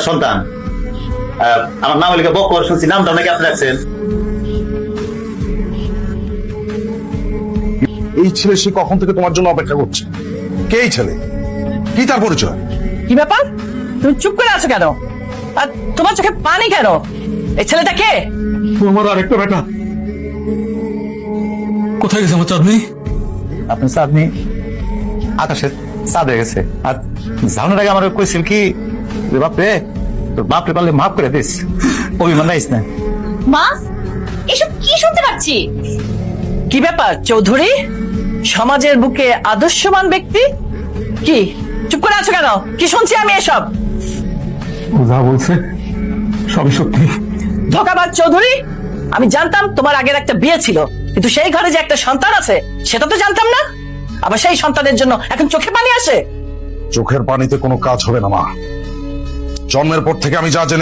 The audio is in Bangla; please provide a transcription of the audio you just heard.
সন্তান। আমার নাম লিখে বকর, শুনছি নামটা নাকি আপনি রাখছেন। এই ছেলে সে কখন থেকে তোমার জন্য অপেক্ষা করছে? কে এই ছেলে? কি তার পরিচয়? কি ব্যাপার, তুমি চুপ করে আছো কেন? আর তোমার চোখে পানি কেন? এই ছেলেটা কে? তোমার আরেকটা বেটা। কোথায় গেছে আমার চাঁদনি? আপনার চাঁদনি আকাশে চাঁদ হয়ে গেছে। আর জানার আগে আমার কইছিল কি, বাপরে তোর বাপরে পারলে মাফ করে দিস, অভিমান রাইস না। মা, এসব কি শুনতে পাচ্ছি? কি ব্যাপার চৌধুরী? সমাজের বুকে আদর্শবান ব্যক্তি, কি চুপ করে আছো কেন? কি শুনছি আমি এসব? ও যা বলছে সবই সত্যি। ধোকাবাজ চৌধুরী, আমি জানতাম তোমার আগের একটা বিয়ে ছিল, কিন্তু সেই ঘরে যে একটা সন্তান আছে সেটা তো জানতাম না। আবার সেই সন্তানের জন্য এখন চোখে পানি আসে। চোখের পানিতে কোনো কাজ হবে না মা। জন্মের পর থেকে আমি যা জেনে